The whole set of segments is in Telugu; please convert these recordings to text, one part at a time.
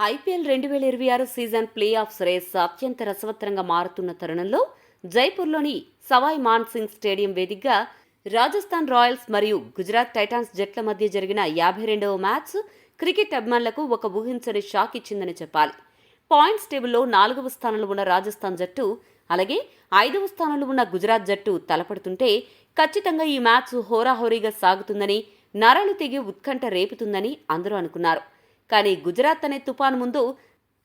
IPL 2026 season playoffs race అత్యంత రసవత్తరంగా మారుతున్న తరుణంలో జైపూర్లోని సవాయ్ మాన్ సింగ్ స్టేడియం వేదికగా రాజస్థాన్ రాయల్స్ మరియు గుజరాత్ టైటాన్స్ జట్ల మధ్య జరిగిన 52వ మ్యాచ్ క్రికెట్ అభిమానులకు ఒక ఊహించని షాక్ ఇచ్చిందని చెప్పాలి. పాయింట్స్ టేబుల్లో 4వ స్థానంలో ఉన్న రాజస్థాన్ జట్టు, అలాగే 5వ స్థానంలో ఉన్న గుజరాత్ జట్టు తలపడుతుంటే ఖచ్చితంగా ఈ మ్యాచ్ హోరాహోరీగా సాగుతుందని, నరాలు తెగి ఉత్కంఠ రేపుతుందని అందరూ అనుకున్నారు. కానీ గుజరాత్ అనే తుపాను ముందు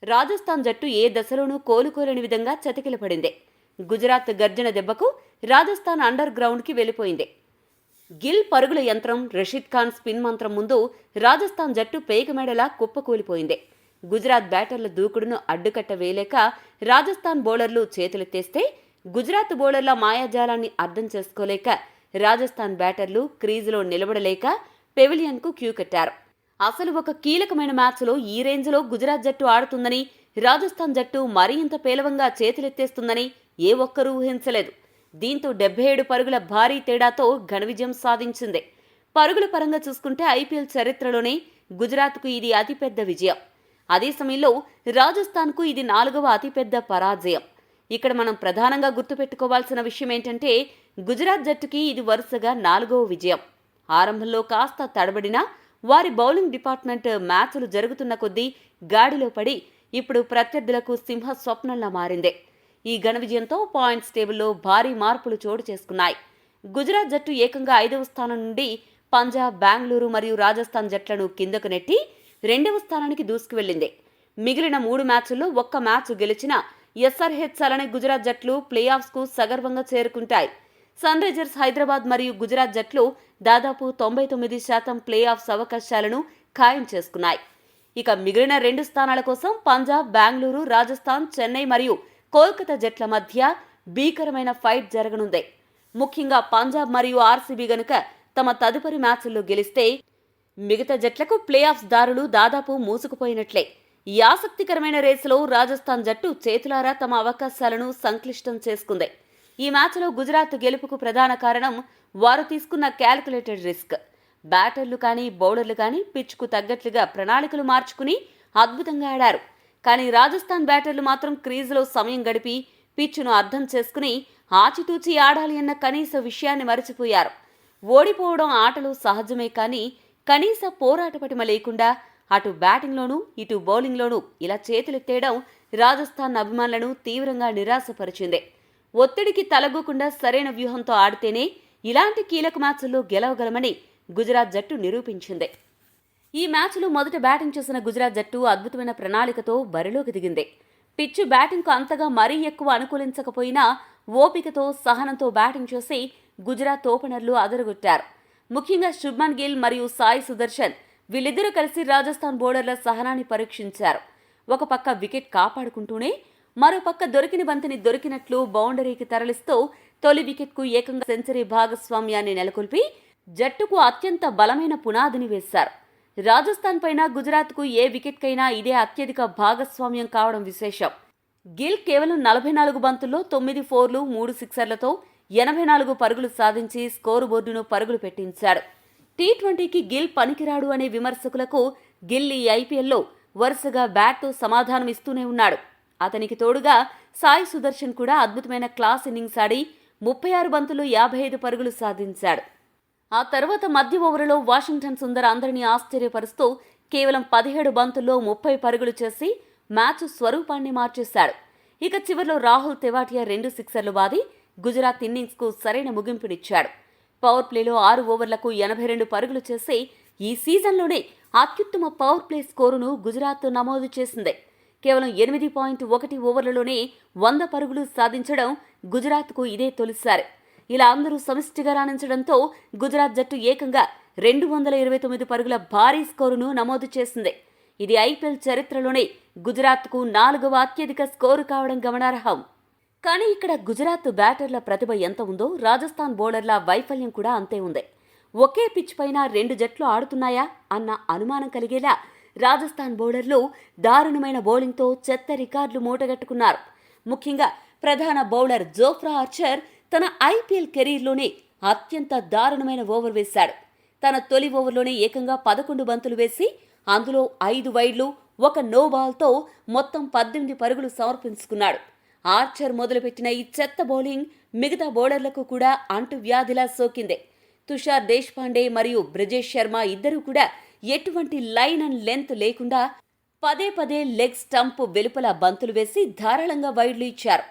రాజస్థాన్ జట్టు ఏ దశలోనూ కోలుకోలేని విధంగా చతికిలపడింది. గుజరాత్ గర్జన దెబ్బకు రాజస్థాన్ అండర్ గ్రౌండ్కి వెళ్లిపోయింది. గిల్ పరుగుల యంత్రం, రషీద్ ఖాన్ స్పిన్ మంత్రం ముందు రాజస్థాన్ జట్టు పేకమేడలా కుప్పకూలిపోయింది. గుజరాత్ బ్యాటర్ల దూకుడును అడ్డుకట్ట వేయలేక రాజస్థాన్ బౌలర్లు చేతులెత్తేస్తే, గుజరాత్ బౌలర్ల మాయాజాలాన్ని అర్థం చేసుకోలేక రాజస్థాన్ బ్యాటర్లు క్రీజులో నిలబడలేక పెవిలియన్కు క్యూ కట్టారు. అసలు ఒక కీలకమైన మ్యాచ్లో ఈ రేంజ్లో గుజరాత్ జట్టు ఆడుతుందని, రాజస్థాన్ జట్టు మరీ ఇంత పేలవంగా చేతులెత్తేస్తుందని ఏ ఒక్కరూ ఊహించలేదు. దీంతో 77 పరుగుల భారీ తేడాతో ఘన విజయం సాధించింది. పరుగుల పరంగా చూసుకుంటే ఐపీఎల్ చరిత్రలోనే గుజరాత్కు ఇది అతిపెద్ద విజయం. అదే సమయంలో రాజస్థాన్కు ఇది 4వ అతిపెద్ద పరాజయం. ఇక్కడ మనం ప్రధానంగా గుర్తుపెట్టుకోవాల్సిన విషయం ఏంటంటే, గుజరాత్ జట్టుకి ఇది వరుసగా 4వ విజయం. ఆరంభంలో కాస్త తడబడినా వారి బౌలింగ్ డిపార్ట్మెంట్ మ్యాచ్లు జరుగుతున్న కొద్దీ గాడిలో పడి ఇప్పుడు ప్రత్యర్థులకు సింహ స్వప్నంలా మారింది. ఈ ఘన విజయంతో పాయింట్స్ టేబుల్లో భారీ మార్పులు చోటు చేసుకున్నాయి. గుజరాత్ జట్టు ఏకంగా 5వ స్థానం నుండి పంజాబ్, బెంగళూరు మరియు రాజస్థాన్ జట్లను కిందకు నెట్టి 2వ స్థానానికి దూసుకువెళ్లింది. మిగిలిన 3 మ్యాచ్ల్లో ఒక్క మ్యాచ్ గెలిచిన ఎస్ఆర్హెచ్ అనే గుజరాత్ జట్లు ప్లే ఆఫ్స్కు సగర్వంగా చేరుకుంటాయి. సన్ రైజర్స్ హైదరాబాద్ మరియు గుజరాత్ జట్లు దాదాపు 99% ప్లే ఆఫ్స్ అవకాశాలను ఖాయం చేసుకున్నాయి. ఇక మిగిలిన 2 స్థానాల కోసం పంజాబ్, బెంగళూరు, రాజస్థాన్, చెన్నై మరియు కోల్కతా జట్ల మధ్య భీకరమైన ఫైట్ జరగనుంది. ముఖ్యంగా పంజాబ్ మరియు ఆర్సీబీ గనుక తమ తదుపరి మ్యాచ్ల్లో గెలిస్తే మిగతా జట్లకు ప్లే ఆఫ్స్ దారులు దాదాపు మూసుకుపోయినట్లే. ఈ ఆసక్తికరమైన రేసులో రాజస్థాన్ జట్టు చేతులారా తమ అవకాశాలను సంక్లిష్టం చేసుకుంది. ఈ మ్యాచ్లో గుజరాత్ గెలుపుకు ప్రధాన కారణం వారు తీసుకున్న క్యాల్కులేటెడ్ రిస్క్. బ్యాటర్లు కానీ బౌలర్లు కానీ పిచ్కు తగ్గట్లుగా ప్రణాళికలు మార్చుకుని అద్భుతంగా ఆడారు. కానీ రాజస్థాన్ బ్యాటర్లు మాత్రం క్రీజులో సమయం గడిపి పిచ్చును అర్థం చేసుకుని ఆచితూచి ఆడాలి అన్న కనీస విషయాన్ని మరచిపోయారు. ఓడిపోవడం ఆటలో సహజమే, కానీ కనీస పోరాట పటిమ లేకుండా అటు బ్యాటింగ్లోనూ ఇటు బౌలింగ్లోనూ ఇలా చేతులెత్తేయడం రాజస్థాన్ అభిమానులను తీవ్రంగా నిరాశపరిచింది. ఒత్తిడికి తలగకుండా సరైన వ్యూహంతో ఆడితేనే ఇలాంటి కీలక మ్యాచ్ల్లో గెలవగలమని గుజరాత్ జట్టు నిరూపించింది. ఈ మ్యాచ్లో మొదట బ్యాటింగ్ చేసిన గుజరాత్ జట్టు అద్భుతమైన ప్రణాళికతో బరిలోకి దిగింది. పిచ్చు బ్యాటింగ్కు అంతగా మరీ ఎక్కువ అనుకూలించకపోయినా ఓపికతో, సహనంతో బ్యాటింగ్ చేసి గుజరాత్ ఓపెనర్లు అదరగొట్టారు. ముఖ్యంగా శుభ్మన్ గిల్ మరియు సాయి సుదర్శన్ వీళ్ళిద్దరూ కలిసి రాజస్థాన్ బౌలర్ల సహనాన్ని పరీక్షించారు. ఒక పక్క వికెట్ కాపాడుకుంటూనే మరోపక్క దొరికిన బంతిని దొరికినట్లు బౌండరీకి తరలిస్తూ తొలి వికెట్కు ఏకంగా సెంచరీ భాగస్వామ్యాన్ని నెలకొల్పి జట్టుకు అత్యంత బలమైన పునాదిని వేశారు. రాజస్థాన్ పైన గుజరాత్కు ఏ వికెట్కైనా ఇదే అత్యధిక భాగస్వామ్యం కావడం విశేషం. గిల్ కేవలం 44 బంతుల్లో 9 ఫోర్లు, 3 సిక్సర్లతో 84 పరుగులు సాధించి స్కోరు బోర్డును పరుగులు పెట్టించాడు. టీ20కి గిల్ పనికిరాడు అనే విమర్శకులకు గిల్ ఈ ఐపీఎల్లో వరుసగా బ్యాట్తో సమాధానం ఇస్తూనే ఉన్నాడు. అతనికి తోడుగా సాయి సుదర్శన్ కూడా అద్భుతమైన క్లాస్ ఇన్నింగ్స్ ఆడి 36 బంతులు 55 పరుగులు సాధించాడు. ఆ తర్వాత మధ్య ఓవర్లో వాషింగ్టన్ సుందర్ అందరినీ ఆశ్చర్యపరుస్తూ కేవలం 17 బంతుల్లో 30 పరుగులు చేసి మ్యాచ్ స్వరూపాన్ని మార్చేశాడు. ఇక చివర్లో రాహుల్ తెవాటియా 2 సిక్సర్లు బాది గుజరాత్ ఇన్నింగ్స్కు సరైన ముగింపునిచ్చాడు. పవర్ ప్లేలో 6 ఓవర్లకు 82 పరుగులు చేసి ఈ సీజన్లోనే అత్యుత్తమ పవర్ ప్లే స్కోరును గుజరాత్ నమోదు చేసింది. కేవలం 8.1 ఓవర్లలోనే 100 పరుగులు సాధించడం గుజరాత్కు ఇదే తొలిసారి. ఇలా అందరూ సమిష్టిగా రాణించడంతో గుజరాత్ జట్టు ఏకంగా 229 పరుగుల భారీ స్కోరును నమోదు చేసింది. ఇది ఐపీఎల్ చరిత్రలోనే గుజరాత్కు 4వ అత్యధిక స్కోరు కావడం గమనార్హం. కానీ ఇక్కడ గుజరాత్ బ్యాటర్ల ప్రతిభ ఎంత ఉందో రాజస్థాన్ బౌలర్ల వైఫల్యం కూడా అంతే ఉంది. ఒకే పిచ్ పైన 2 జట్లు ఆడుతున్నాయా అన్న అనుమానం కలిగేలా రాజస్థాన్ బౌలర్లు దారుణమైన బౌలింగ్తో చెత్త రికార్డులు మూటగట్టుకున్నారు. ముఖ్యంగా ప్రధాన బౌలర్ జోఫ్రా ఆర్చర్ తన ఐపీఎల్ కెరీర్లోనే అత్యంత దారుణమైన ఓవర్ వేశాడు. తన తొలి ఓవర్లోనే ఏకంగా 11 బంతులు వేసి అందులో 5 వైడ్లు, ఒక నో బాల్తో మొత్తం 18 పరుగులు సమర్పించుకున్నాడు. ఆర్చర్ మొదలుపెట్టిన ఈ చెత్త బౌలింగ్ మిగతా బౌలర్లకు కూడా అంటువ్యాధిలా సోకింది. తుషార్ దేశ్పాండే మరియు బ్రిజేష్ శర్మ ఇద్దరూ కూడా ఎటువంటి లైన్ అండ్ లెంత్ లేకుండా పదే లెగ్ స్టంప్ వెలుపల బంతులు వేసి ధారాళంగా వైడ్లు ఇచ్చారు.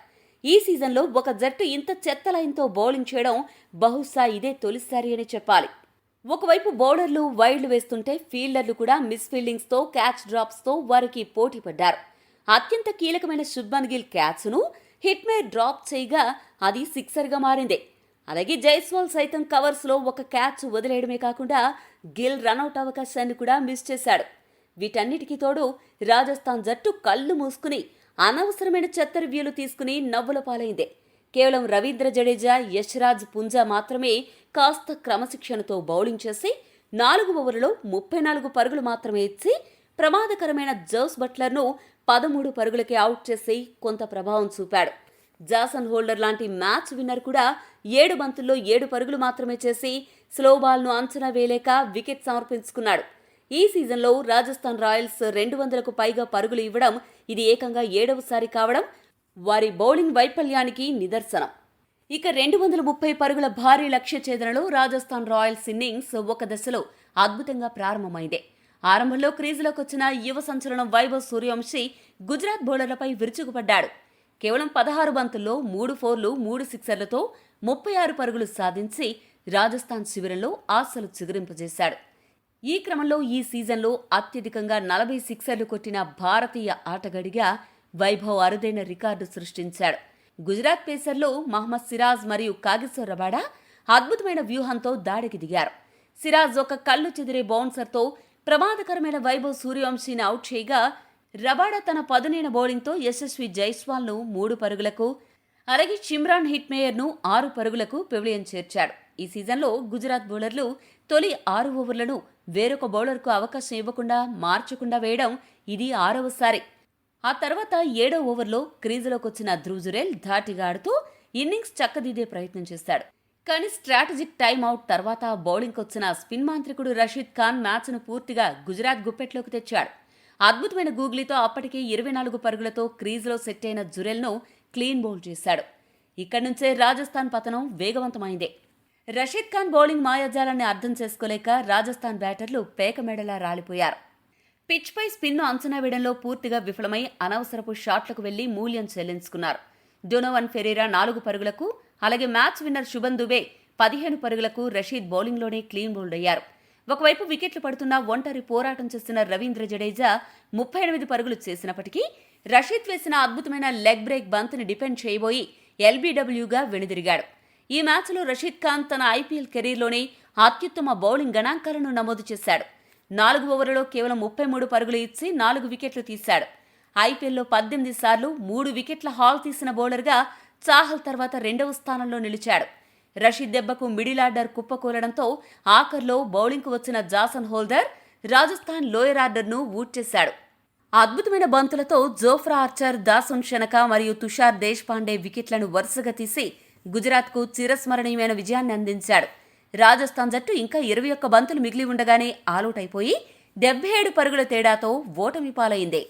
ఈ సీజన్లో ఒక జట్టు ఇంత చెత్త లైన్తో బౌలింగ్ చేయడం బహుశా ఇదే తొలిసారి అని చెప్పాలి. ఒకవైపు బౌలర్లు వైడ్లు వేస్తుంటే ఫీల్డర్లు కూడా మిస్ ఫీల్డింగ్స్తో క్యాచ్ డ్రాప్స్తో వారికి పోటీ పడ్డారు. అత్యంత కీలకమైన శుభ్మన్ గిల్ క్యాచ్ను హిట్మేర్ డ్రాప్ చేయగా అది సిక్సర్గా మారింది. అలాగే జైస్వాల్ సైతం కవర్స్లో ఒక క్యాచ్ వదిలేయడమే కాకుండా గిల్ రనౌట్ అవకాశాన్ని కూడా మిస్ చేశాడు. వీటన్నిటికీ తోడు రాజస్థాన్ జట్టు కళ్ళు మూసుకుని అనవసరమైన చెత్త రివ్యూలు తీసుకుని నవ్వుల పాలైంది. కేవలం రవీంద్ర జడేజా, యశ్రాజ్ పుంజా మాత్రమే కాస్త క్రమశిక్షణతో బౌలింగ్ చేసి 4 ఓవర్లలో 34 పరుగులు మాత్రమే ఇచ్చి ప్రమాదకరమైన జోస్ బట్లర్ను 13 పరుగులకే అవుట్ చేసి కొంత ప్రభావం చూపాడు. జాసన్ హోల్డర్ లాంటి మ్యాచ్ విన్నర్ కూడా 7 బంతుల్లో 7 పరుగులు మాత్రమే చేసి స్లో బాల్ను అంచనా వేయలేక వికెట్ సమర్పించుకున్నాడు. ఈ సీజన్లో రాజస్థాన్ రాయల్స్ 200కు పైగా పరుగులు ఇవ్వడం ఇది ఏకంగా 7వసారి కావడం వారి బౌలింగ్ వైఫల్యానికి నిదర్శనం. ఇక 230 పరుగుల భారీ లక్ష్య ఛేదనలో రాజస్థాన్ రాయల్స్ ఇన్నింగ్స్ ఒక దశలో అద్భుతంగా ప్రారంభమైంది. ఆరంభంలో క్రీజులోకి వచ్చిన యువ సంచలనం వైభవ్ సూర్యవంశీ గుజరాత్ బౌలర్లపై విరుచుకుపడ్డాడు. కేవలం 16 బంతుల్లో 3 ఫోర్లు 3 సిక్సర్లతో 36 పరుగులు సాధించి రాజస్థాన్ శిబిరంలో ఆశలు చిగురింపజేశాడు. ఈ క్రమంలో ఈ సీజన్లో అత్యధికంగా 40 సిక్సర్లు కొట్టిన భారతీయ ఆటగాడిగా వైభవ్ అరుదైన రికార్డు సృష్టించాడు. గుజరాత్ పేసర్లు మహ్మద్ సిరాజ్ మరియు కాగిసో రబాడా అద్భుతమైన వ్యూహంతో దాడికి దిగారు. సిరాజ్ ఒక కళ్ళు చెదిరే బౌన్సర్తో ప్రమాదకరమైన వైభవ్ సూర్యవంశీని అవుట్ చేయగా రబాడా తన పదునైన బౌలింగ్తో యశస్వి జైస్వాల్ను 3 పరుగులకు, అలాగే షిమ్రాన్ హిట్మేయర్ను 6 పరుగులకు పెవిలియన్ చేర్చాడు. ఈ సీజన్లో గుజరాత్ బౌలర్లు తొలి 6 ఓవర్లను వేరొక బౌలర్కు అవకాశం ఇవ్వకుండా మార్చకుండా వేయడం ఇది 6వసారి. ఆ తర్వాత 7వ ఓవర్లో క్రీజులోకొచ్చిన ధ్రువ్ జురేల్ ధాటిగా ఆడుతూ ఇన్నింగ్స్ చక్కదిద్దే ప్రయత్నం చేశాడు. కానీ స్ట్రాటజిక్ టైమ్అవుట్ తర్వాత బౌలింగ్కొచ్చిన స్పిన్ మాంత్రికుడు రషీద్ ఖాన్ మ్యాచ్ను పూర్తిగా గుజరాత్ గుప్పెట్లోకి తెచ్చాడు. అద్భుతమైన గూగ్లీతో అప్పటికే 24 పరుగులతో క్రీజులో సెట్ అయిన జురేల్ను క్లీన్ బౌల్ చేశాడు. ఇక్కడి నుంచే రాజస్థాన్ పతనం వేగవంతమైంది. రషీద్ ఖాన్ బౌలింగ్ మాయాజాలాన్ని అర్థం చేసుకోలేక రాజస్థాన్ బ్యాటర్లు పేకమెడలా రాలిపోయారు. పిచ్పై స్పిన్ను అంచనా వేయడంలో పూర్తిగా విఫలమై అనవసరపు షాట్లకు వెళ్లి మూల్యం చెల్లించుకున్నారు. డొనోవన్ ఫెరీరా 4 పరుగులకు, అలాగే మ్యాచ్ విన్నర్ శుభన్ దుబే 15 పరుగులకు రషీద్ బౌలింగ్లోనే క్లీన్ బౌల్డ్ అయ్యారు. ఒకవైపు వికెట్లు పడుతున్న ఒంటరి పోరాటం చేస్తున్న రవీంద్ర జడేజా 38 పరుగులు చేసినప్పటికీ రషీద్ వేసిన అద్భుతమైన లెగ్ బ్రేక్ బంత్ని డిఫెండ్ చేయబోయి ఎల్బీడబ్ల్యూగా వెనుదిరిగాడు. ఈ మ్యాచ్లో రషీద్ ఖాన్ తన ఐపీఎల్ కెరీర్లోనే అత్యుత్తమ బౌలింగ్ గణాంకాలను నమోదు చేశాడు. 4 ఓవర్లలో కేవలం 33 పరుగులు ఇచ్చి 4 వికెట్లు తీశాడు. ఐపీఎల్లో 18 సార్లు 3 వికెట్ల హాల్ తీసిన బౌలర్గా చాహల్ తర్వాత 2వ స్థానంలో నిలిచాడు. రషీద్ దెబ్బకు మిడిల్ ఆర్డర్ కుప్పకూలడంతో ఆఖర్లో బౌలింగ్కు వచ్చిన జాసన్ హోల్డర్ రాజస్థాన్ లోయర్ ఆర్డర్ను ఊడ్చేశాడు. అద్భుతమైన బంతులతో జోఫ్రా ఆర్చర్, దాసున్ షనక మరియు తుషార్ దేశ్పాండే వికెట్లను వరుసగా తీసి గుజరాత్కు చిరస్మరణీయమైన విజయాన్ని అందించాడు. రాజస్థాన్ జట్టు ఇంకా 21 బంతులు మిగిలి ఉండగానే ఆలౌట్ అయిపోయి 77 పరుగుల తేడాతో ఓటమి పాలైంది.